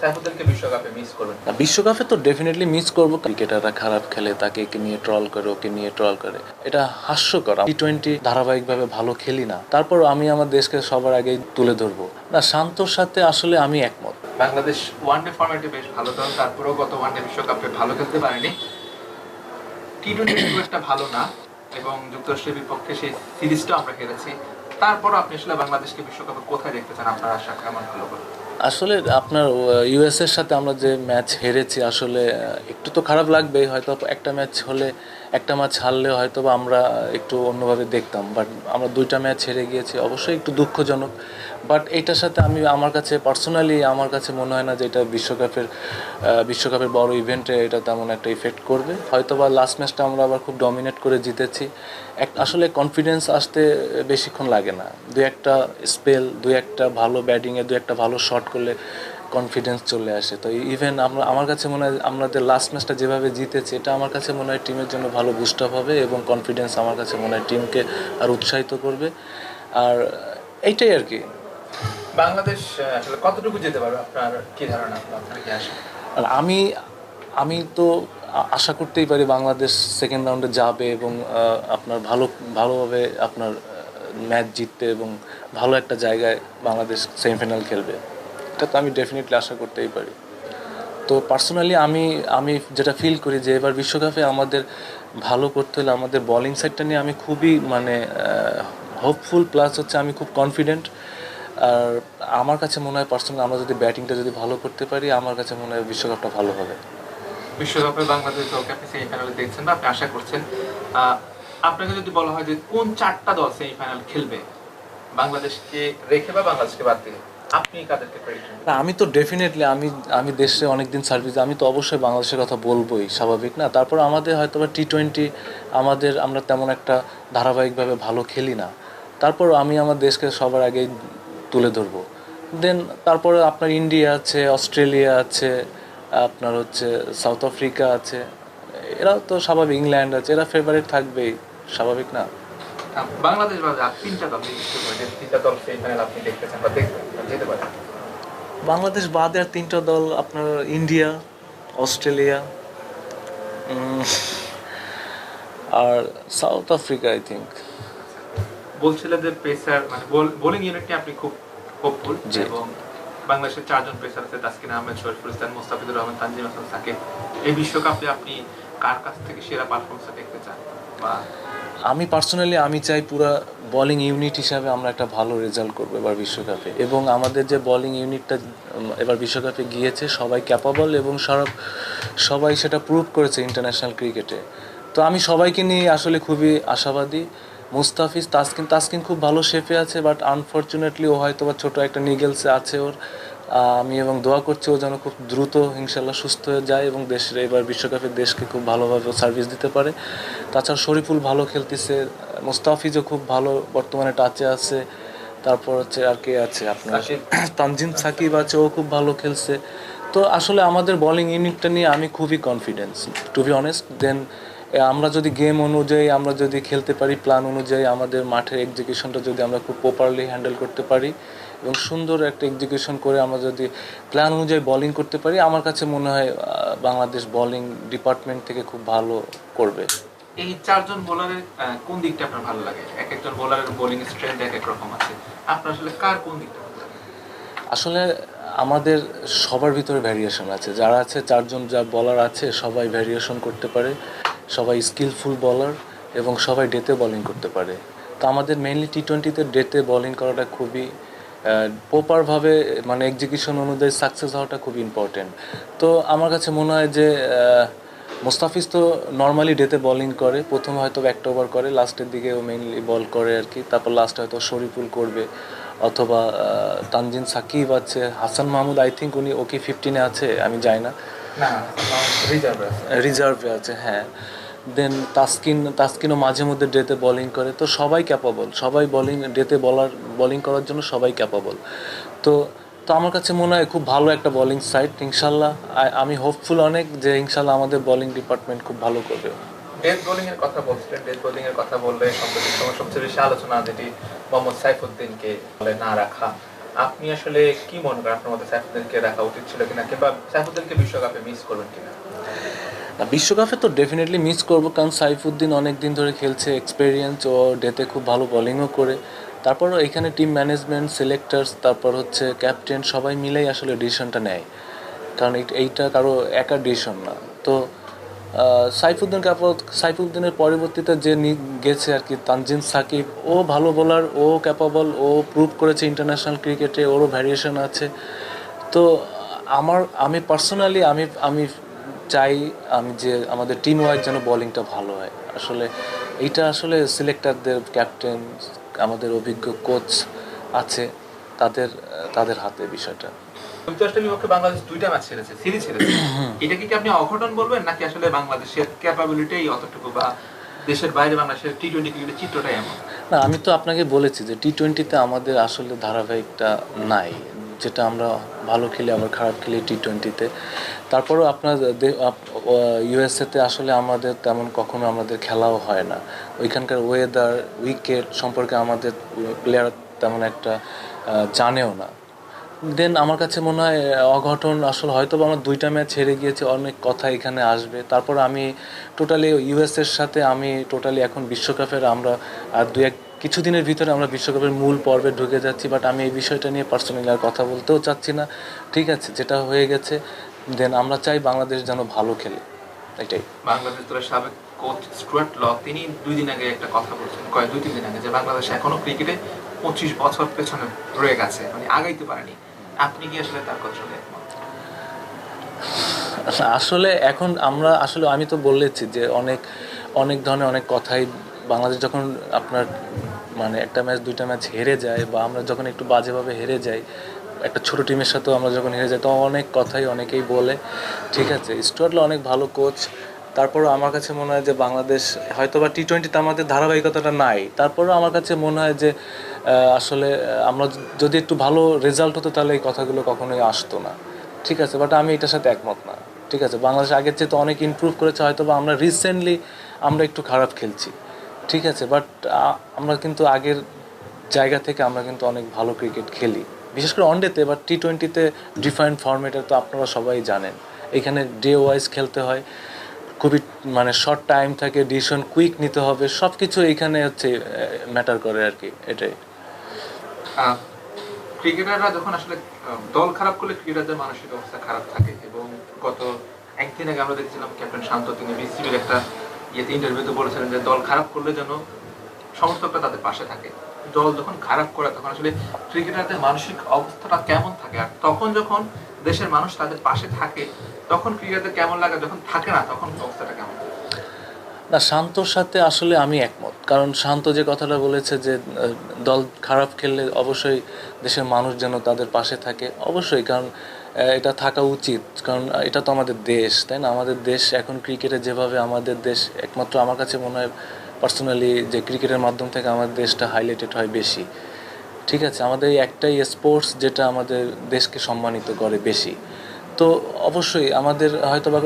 সাইফুদ্দিনকে বিশ্বকাপে মিস করবেন? বিশ্বকাপে তো ডেফিনেটলি মিস করবো। ক্রিকেটাররা খারাপ খেলে, তাকে একে নিয়ে ট্রল করে, ওকে নিয়ে ট্রল করে, এটা হাস্যকর। টি-20 ধারাবাহিকভাবে ভালো খেলি না, তারপর আমি আমার দেশকে সবার আগে তুলে ধরবো না। শান্তর সাথে আসলে আমি একমত। বাংলাদেশ ওয়ানডে ফরম্যাটে বেশ ভালো দল, তারপরেও গত ওয়ানডে বিশ্বকাপে ভালো খেলতে পারেনি। টি-20 খুব একটা ভালো না, এবং যুক্তরাষ্ট্রের বিপক্ষে সেই সিরিজটা আমরা হেরেছি। তারপর আপনি আসলে বাংলাদেশকে বিশ্বকাপে কোথায় দেখতে চান? আপনার আশা কেমন ভালো করে? আসলে আপনার ইউএস এর সাথে আমরা যে ম্যাচ হেরেছি, আসলে একটু তো খারাপ লাগবেই। হয়তো একটা ম্যাচ হলে, একটা ম্যাচ হারলে হয়তো বা আমরা একটু অন্যভাবে দেখতাম, বাট আমরা দুইটা ম্যাচ হেরে গিয়েছি, অবশ্যই একটু দুঃখজনক। বাট এইটার সাথে আমার কাছে পার্সোনালি আমার কাছে মনে হয় না যে এটা বিশ্বকাপের বড় ইভেন্টে এটা তেমন একটা ইফেক্ট করবে। হয়তো বা লাস্ট ম্যাচটা আমরা আবার খুব ডমিনেট করে জিতেছি। আসলে কনফিডেন্স আসতে বেশিক্ষণ লাগে না। দু একটা স্পেল, দু একটা ভালো ব্যাটিংয়ে, দু একটা ভালো শট করলে কনফিডেন্স চলে আসে। তো ইভেন আমার কাছে মনে হয় আমাদের লাস্ট ম্যাচটা যেভাবে জিতেছে, এটা আমার কাছে মনে হয় টিমের জন্য ভালো বুস্ট আপ হবে, এবং কনফিডেন্স আমার কাছে মনে হয় টিমকে আর উৎসাহিত করবে। আর এইটাই আর কি। বাংলাদেশ আসলে কতটুকু যেতে পারবে আপনার কি ধারণা, আপনার কি আশা? আর আমি তো আশা করতেই পারি বাংলাদেশ সেকেন্ড রাউন্ডে যাবে, এবং আপনার ভালোভাবে আপনার ম্যাচ জিতবে, এবং ভালো একটা জায়গায় বাংলাদেশ সেমিফাইনাল খেলবে। এটা তো আমি ডেফিনেটলি আশা করতেই পারি। তো পার্সোনালি আমি যেটা ফিল করি যে এবার বিশ্বকাপে আমাদের ভালো করতে হলে আমাদের বোলিং সাইডটা নিয়ে আমি খুবই হোপফুল, প্লাস হচ্ছে আমি খুব কনফিডেন্ট। আর আমার কাছে মনে হয় পার্সোনালি আমরা যদি ব্যাটিংটা যদি ভালো করতে পারি, আমার কাছে মনে হয় বিশ্বকাপটা ভালো হবে। বিশ্বকাপে বাংলাদেশ দলকে আপনি সেমিফাইনালে দেখছেন বা আপনি আশা করছেন, আপনাকে যদি বলা হয় যে কোন চারটা দল সেমিফাইনাল খেলবে বাংলাদেশকে রেখে বা বাংলাদেশকে বাদ দিয়ে, আপনি কাদেরকে প্রেডিকশন? না, আমি তো ডেফিনেটলি আমি দেশে অনেকদিন সার্ভিস, আমি তো অবশ্যই বাংলাদেশের কথা বলবোই, স্বাভাবিক না। তারপর আমাদের হয়তো বা টি-20 আমরা তেমন একটা ধারাবাহিকভাবে ভালো খেলি না, তারপর আমি আমার দেশকে সবার আগেই তুলে ধরবো। দেন তারপরে আপনার ইন্ডিয়া আছে, অস্ট্রেলিয়া আছে, আপনার হচ্ছে সাউথ আফ্রিকা আছে, এরা তো স্বাভাবিক, ইংল্যান্ড আছে, এরা ফেভারিট থাকবেই, স্বাভাবিক না। বাংলাদেশ বাদে আর তিনটা দল নির্দিষ্ট করে যে তিনটা দল সেমিফাইনাল আপনি দেখতেছেন বা দেখবেন বা যেতে পারে। বাংলাদেশ বাদে আর তিনটা দল আপনার ইন্ডিয়া, অস্ট্রেলিয়া, আর সাউথ আফ্রিকা আই থিঙ্ক। বলছিলেন যে পেসার মানে বোলিং ইউনিটটি আপনি খুব হোপফুল, জি। এবং বাংলাদেশের চারজন পেসার আছে, তাসকিন আহমেদ, শরীফুল ইসলাম, মোস্তাফিজুর রহমান, তানজিম হাসান সাকিব। এই বিশ্বকাপে আপনি কার কাছ থেকে সেরা পারফরমেন্স দেখতে চান? বা আমি পার্সোনালি আমি চাই পুরা বোলিং ইউনিট হিসাবে আমরা একটা ভালো রেজাল্ট করবো এবার বিশ্বকাপে, এবং আমাদের যে বোলিং ইউনিটটা এবার বিশ্বকাপে গিয়েছে সবাই ক্যাপাবল, এবং সবাই সেটা প্রুভ করেছে ইন্টারন্যাশনাল ক্রিকেটে। তো আমি সবাইকে নিয়ে আসলে খুবই আশাবাদী। মুস্তাফিজ, তাসকিন খুব ভালো শেপে আছে, বাট আনফর্চুনেটলি ও হয়তো বা ছোটো একটা নিগেলসে আছে ওর। আমি এবং দোয়া করছি ও যেন খুব দ্রুত ইনশাল্লাহ সুস্থ হয়ে যায়, এবং দেশের এবার বিশ্বকাপে দেশকে খুব ভালোভাবে সার্ভিস দিতে পারে। তাছাড়া শরীফুল ভালো খেলতেছে, মুস্তাফিজও খুব ভালো বর্তমানে টাচে আছে। তারপর হচ্ছে আর কে আছে আপনার, তানজিম সাকিব আছে, ও খুব ভালো খেলছে। তো আসলে আমাদের বোলিং ইউনিটটা নিয়ে আমি খুবই কনফিডেন্স, টু বি অনেস্ট। দেন আমরা যদি গেম অনুযায়ী আমরা যদি খেলতে পারি, প্ল্যান অনুযায়ী আমাদের মাঠের এক্সিকিউশনটা যদি আমরা খুব প্রপারলি হ্যান্ডেল করতে পারি, এবং সুন্দর একটা এক্সিকিউশন করে আমরা যদি প্ল্যান অনুযায়ী বোলিং করতে পারি, আমার কাছে মনে হয় বাংলাদেশ বোলিং ডিপার্টমেন্ট থেকে খুব ভালো করবে। এই চারজন বোলারের কোন দিকটা আপনার ভালো লাগে? এক একজন বোলারের বোলিং স্ট্রেংথ এক এক রকম আছে, আপনার আসলে কার কোন দিকটা ভালো লাগে? আসলে আমাদের সবার ভিতরে ভ্যারিয়েশন আছে, যারা আছে চারজন যা বলার আছে সবাই ভ্যারিয়েশন করতে পারে, সবাই স্কিলফুল বলার, এবং সবাই ডেতে বোলিং করতে পারে। তো আমাদের মেইনলি টি-20তে ডেতে বোলিং করাটা খুবই প্রপারভাবে, মানে এক্সিকিউশন অনুযায়ী সাকসেস হওয়াটা খুব ইম্পর্টেন্ট। তো আমার কাছে মনে হয় যে মুস্তাফিজ তো নর্মালি ডেতে বোলিং করে, প্রথমে হয়তো একটা ওভার করে, লাস্টের দিকে ও মেইনলি বল করে আর কি। তারপর লাস্টে হয়তো শরীফুল করবে, অথবা তানজিম সাকিব আছে, হাসান মাহমুদ আই থিঙ্ক উনি ওকে 15-এ আছে, আমি জানি না, রিজার্ভে আছে, হ্যাঁ। দেন তাসকিনও মাঝে মধ্যে ডেতে বোলিং করে। তো সবাই ক্যাপাবল, সবাই ডেতে বোলিং করার জন্য সবাই ক্যাপাবল। তো তো আমার কাছে মনে হয় খুব ভালো একটা বোলিং সাইড ইনশাল্লাহ। আমি হোপফুল অনেক যে ইনশাল্লাহ আমাদের বোলিং ডিপার্টমেন্ট খুব ভালো করবে। ডেথ বোলিং এর কথা বলছিলেন, ডেথ বোলিং এর কথা বললে সম্প্রতি সময় সবচেয়ে বেশি আলোচনা যেটি মোহাম্মদ সাইফুদ্দিনকে বলে না রাখা। আপনি আসলে কি মনে করেন আপনার মধ্যে সাইফুদ্দিনকে রাখা উচিত ছিল কিনা, কিংবা সাইফুদ্দিনকে বিশ্বকাপে মিস করবেন কিনা? বিশ্বকাপে তো ডেফিনেটলি মিস করবো, কারণ সাইফুদ্দিন অনেক দিন ধরে খেলছে, এক্সপেরিয়েন্স, ও ডেতে খুব ভালো বোলিংও করে। তারপরও এখানে টিম ম্যানেজমেন্ট, সিলেক্টার্স, তারপর হচ্ছে ক্যাপ্টেন, সবাই মিলেই আসলে ডিসিশনটা নেয়, কারণ এইটা কারো একার ডিসিশন না। তো সাইফুদ্দিনের পরবর্তীতে যে গেছে আর কি, তানজিম সাকিব, ও ভালো বোলার, ও ক্যাপাবল, ও প্রুভ করেছে ইন্টারন্যাশনাল ক্রিকেটে, ওরও ভ্যারিয়েশন আছে। তো আমি পার্সোনালি আমি চাই যে আমাদের টিম ওয়াইজ যেন বোলিংটা ভালো হয়। আসলে এইটা আসলে সিলেক্টরদের, ক্যাপ্টেন, আমাদের অভিজ্ঞ কোচ আছে, তাদের হাতে বিষয়টা। যুক্তরাষ্ট্রের বিপক্ষে বাংলাদেশ 2টা ম্যাচ হেরেছে, সিরিজ হেরেছে। এটাকে কি আপনি অঘটন বলবেন, নাকি আসলে বাংলাদেশের ক্যাপাবিলিটি অতটুকু, বা দেশের বাইরে বাংলাদেশের টি-20 ক্রিকেটের চিত্রটাই এমন? না, আমি তো আপনাকে বলেছি যে টি-20তে আমাদের আসলে ধারাবাহিকটা নাই, যেটা আমরা ভালো খেলি আবার খারাপ খেলি টি-20তে। তারপরেও আপনার ইউএসএতে আসলে আমাদের তেমন কখনো আমাদের খেলাও হয় না, ওইখানকার ওয়েদার, উইকেট সম্পর্কে আমাদের প্লেয়ার তেমন একটা জানেও না। দেন আমার কাছে মনে হয় অঘটন আসলে হয়তো আমরা 2টা ম্যাচ হেরে গিয়েছি, অনেক কথা এখানে আসবে। তারপর আমি টোটালি ইউএসএর সাথে আমি টোটালি এখন বিশ্বকাপের আমরা আর কিছুদিনের ভিতরে আমরা বিশ্বকাপের মূল পর্বে ঢুকে যাচ্ছি, বাট আমি এই বিষয়টা নিয়ে পার্সোনালি আর কথা বলতেও চাচ্ছি না। ঠিক আছে, যেটা হয়ে গেছে, দেন আমরা চাই বাংলাদেশ যেন ভালো খেলে, এটাই। বাংলাদেশ দলের সাবেক কোচ স্টুয়ার্ট ল, তিনি 2 দিন আগে একটা কথা বলছেন, 2-3 দিন আগে, যে বাংলাদেশ এখনো ক্রিকেটে 25 বছর পেছনে রয়ে গেছে, মানে আগাইতে পারেনি। আপনি কি আসলে তার কথা শুনে একমত? আসলে এখন আমি তো বলেছি যে অনেক অনেক ধরনের অনেক কথাই, বাংলাদেশ যখন আপনার মানে একটা ম্যাচ 2টা ম্যাচ হেরে যায়, বা আমরা যখন একটু বাজেভাবে হেরে যাই, একটা ছোট টিমের সাথেও আমরা যখন হেরে যাই, তো অনেক কথাই অনেকেই বলে। ঠিক আছে, স্টুয়ার্টলা অনেক ভালো কোচ, তারপরও আমার কাছে মনে হয় যে বাংলাদেশ হয়তো বা টি-20তে আমাদের ধারাবাহিকতাটা নাই, তারপরেও আমার কাছে মনে হয় যে আসলে আমরা যদি একটু ভালো রেজাল্ট হতো তাহলে এই কথাগুলো কখনোই আসতো না। ঠিক আছে, বাট আমি এটার সাথে একমত না। ঠিক আছে, বাংলাদেশ আগের চেয়ে তো অনেক ইমপ্রুভ করেছে, হয়তো বা আমরা রিসেন্টলি আমরা একটু খারাপ খেলছি। ঠিক আছে, বাট আমরা কিন্তু আগের জায়গা থেকে আমরা কিন্তু অনেক ভালো ক্রিকেট খেলি, বিশেষ করে ওয়ানডেতে। এবার টি-20তে ডিফারেন্ট ফরম্যাটে তো আপনারা সবাই জানেন, এখানে ডে ওয়াইজ খেলতে হয়, খুবই মানে শর্ট টাইম থাকে, ডিসিশন কুইক নিতে হবে, সব কিছু এইখানে হচ্ছে ম্যাটার করে আর কি, এটাই। ক্রিকেটাররা যখন আসলে দল খারাপ করলে ক্রিকেটারদের মানসিক অবস্থা খারাপ থাকে, এবং গত একদিন আগে আমরা দেখছিলাম ক্যাপ্টেন শান্ত, তিনি বিসিবির একটা ইন্টারভিউতে বলেছিলেন যে দল খারাপ করলে যেন সমর্থকরা তাদের পাশে থাকে। দল যখন খারাপ করে তখন আসলে ক্রিকেটারদের মানসিক অবস্থাটা কেমন থাকে, আর তখন যখন দেশের মানুষ তাদের পাশে থাকে তখন ক্রিকেটারদের কেমন লাগে, যখন থাকে না তখন অবস্থাটা কেমন? না, শান্তর সাথে আসলে আমি একমত, কারণ শান্ত যে কথাটা বলেছে যে দল খারাপ খেললে অবশ্যই দেশের মানুষ যেন তাদের পাশে থাকে, অবশ্যই, কারণ এটা থাকা উচিত, কারণ এটা তো আমাদের দেশ, তাই না? আমাদের দেশ এখন ক্রিকেটে যেভাবে আমাদের দেশ, একমাত্র আমার কাছে মনে হয় পার্সোনালি যে ক্রিকেটের মাধ্যম থেকে আমাদের দেশটা হাইলাইটেড হয় বেশি। ঠিক আছে, আমাদের এই একটাই স্পোর্টস যেটা আমাদের দেশকে সম্মানিত করে বেশি। তো অবশ্যই আমাদের হয়তো বা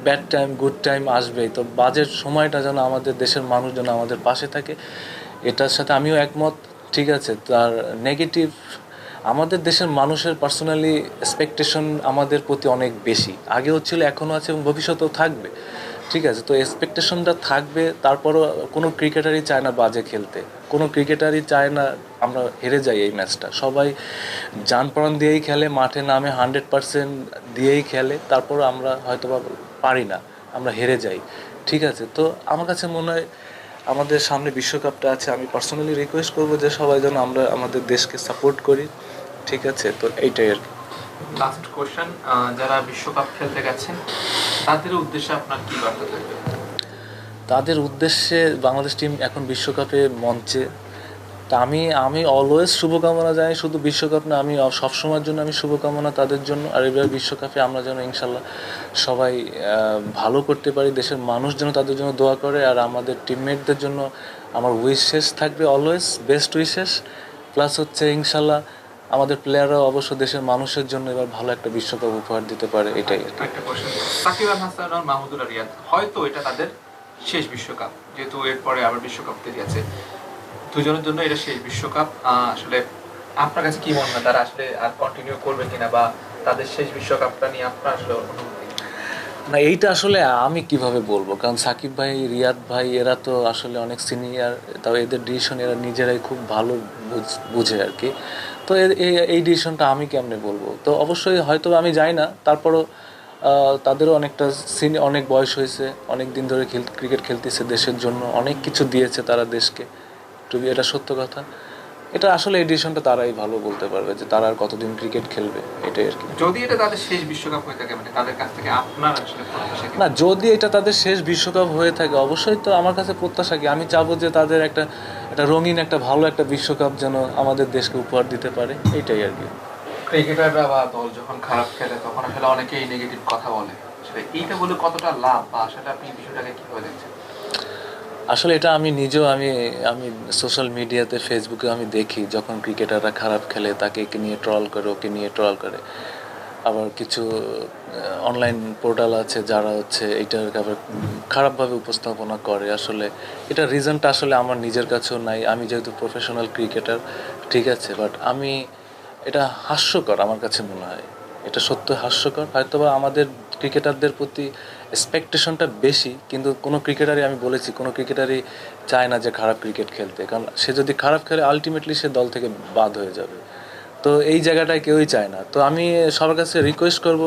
ব্যাড টাইম, গুড টাইম আসবেই, তো বাজের সময়টা যেন আমাদের দেশের মানুষ যেন আমাদের পাশে থাকে, এটার সাথে আমিও একমত। ঠিক আছে, তার নেগেটিভ, আমাদের দেশের মানুষের পার্সোনালি এক্সপেকটেশন আমাদের প্রতি অনেক বেশি, আগেও ছিল, এখনও আছে এবং ভবিষ্যতেও থাকবে। ঠিক আছে, তো এক্সপেকটেশনটা থাকবে, তারপরও কোনো ক্রিকেটারই চায় না বাজে খেলতে, কোনো ক্রিকেটারই চায় না আমরা হেরে যাই এই ম্যাচটা। সবাই জান প্রাণ দিয়েই খেলে, মাঠে নামে 100% দিয়েই খেলে, তারপরও আমরা হয়তো বা পারি না, আমরা হেরে যাই। ঠিক আছে, তো আমার কাছে মনে হয় আমাদের সামনে বিশ্বকাপটা আছে, আমি পার্সোনালি রিকোয়েস্ট করবো যে সবাই যেন আমরা আমাদের দেশকে সাপোর্ট করি। ঠিক আছে, তো এইটাই আর কি। লাস্ট কোশ্চেন, যারা বিশ্বকাপ খেলতে গেছেন তাদের উদ্দেশ্যে আপনার কি বার্তা থাকবে? তাদের উদ্দেশ্যে বাংলাদেশ টিম এখন বিশ্বকাপে মঞ্চে, তা আমি অলওয়েজ শুভকামনা জানাই, শুধু বিশ্বকাপ না, আমি সবসময়ের জন্য আমি শুভকামনা তাদের জন্য। আর এবার বিশ্বকাপে আমরা যেন ইনশাল্লাহ সবাই ভালো করতে পারি, দেশের মানুষ যেন তাদের জন্য দোয়া করে, আর আমাদের টিমমেটদের জন্য আমার উইশেস থাকবে অলওয়েজ, বেস্ট উইশেস। প্লাস হচ্ছে ইনশাল্লাহ আমাদের প্লেয়াররাও অবশ্য দেশের মানুষের জন্য এবার ভালো একটা বিশ্বকাপ উপহার দিতে পারে, এটাই আর কি। একটা কোশ্চেন, সাকিব আল হাসান আর মাহমুদুল্লাহ রিয়াদ, হয়তো এটা তাদের শেষ বিশ্বকাপ, যেহেতু এরপরে আবার বিশ্বকাপ তৈরি আছে, দুজনের জন্য এটা শেষ বিশ্বকাপ। আসলে আপনার কাছে কি মনে হয় তারা আসলে আর কন্টিনিউ করবে কিনা, বা তাদের শেষ বিশ্বকাপটা নিয়ে আপনার আসলে অনুভূতি? না, এইটা আসলে আমি কিভাবে বলবো, কারণ সাকিব ভাই, রিয়াদ ভাই এরা তো আসলে অনেক সিনিয়র, তাও এদের ডিসিশন এরা নিজেরাই খুব ভালো বুঝে আর কি। তো এই ডিসিশনটা আমি কেমনে বলবো? তো অবশ্যই হয়তো আমি যাই না, তারপরও তাদেরও অনেকটা অনেক বয়স হয়েছে, অনেক দিন ধরে ক্রিকেট খেলতেছে দেশের জন্য, অনেক কিছু দিয়েছে তারা দেশকে, এটা সত্য কথা। এটা আসলে এই ডিসিশনটা তারাই ভালো বলতে পারবে যে তারা আর কতদিন ক্রিকেট খেলবে, এটাই আর কি। যদি এটা তাদের শেষ বিশ্বকাপ হয়ে থাকে, মানে তাদের কাছ থেকে আপনার আসলে প্রত্যাশা কি? না, যদি এটা তাদের শেষ বিশ্বকাপ হয়ে থাকে, অবশ্যই তো আমার কাছে প্রত্যাশা কি, আমি চাবো যে তাদের একটা একটা রঙিন, একটা ভালো একটা বিশ্বকাপ যেন আমাদের দেশকে উপহার দিতে পারে, এইটাই আর কি। ক্রিকেটাররা বা দল যখন খারাপ খেলে তখন আসলে অনেকেই নেগেটিভ কথা বলে, আসলে এইটা বলে কতটা লাভ, বা আসলে আপনি বিষয়টাকে কিভাবে দেখছেন? আসলে এটা আমি নিজেও আমি আমি সোশ্যাল মিডিয়াতে, ফেসবুকে আমি দেখি, যখন ক্রিকেটাররা খারাপ খেলে তাকে একে নিয়ে ট্রল করে, ওকে নিয়ে ট্রল করে। আবার কিছু অনলাইন পোর্টাল আছে যারা হচ্ছে এইটার আবার খারাপভাবে উপস্থাপনা করে। আসলে এটা রিজনটা আসলে আমার নিজের কাছেও নাই, আমি যেহেতু প্রফেশনাল ক্রিকেটার, ঠিক আছে, বাট আমি এটা হাস্যকর আমার কাছে মনে হয়, এটা সত্য হাস্যকর। হয়তোবা আমাদের ক্রিকেটারদের প্রতি এক্সপেকটেশনটা বেশি, কিন্তু কোনো ক্রিকেটারই, আমি বলেছি, কোনো ক্রিকেটারই চায় না যে খারাপ ক্রিকেট খেলতে, কারণ সে যদি খারাপ খেলে আলটিমেটলি সে দল থেকে বাদ হয়ে যাবে। তো এই জায়গাটায় কেউই চায় না। তো আমি সবার কাছে রিকোয়েস্ট করব,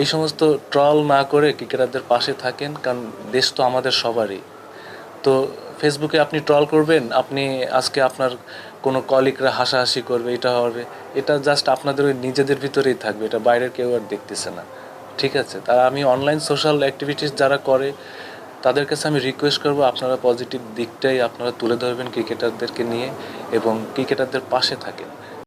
এই সমস্ত ট্রল না করে ক্রিকেটারদের পাশে থাকেন, কারণ দেশ তো আমাদের সবারই। তো ফেসবুকে আপনি ট্রল করবেন, আপনি আজকে আপনার কোনো কলিগরা হাসাহাসি করবে, এটা হবে, এটা জাস্ট আপনাদের ওই নিজেদের ভিতরেই থাকবে, এটা বাইরের কেউ আর দেখতেছে না, ঠিক আছে। তারা, আমি অনলাইন সোশ্যাল অ্যাক্টিভিটিস যারা করে তাদের কাছে আমি রিকোয়েস্ট করব, আপনারা পজিটিভ দিকটাই আপনারা তুলে ধরবেন ক্রিকেটারদেরকে নিয়ে, এবং ক্রিকেটারদের পাশে থাকেন।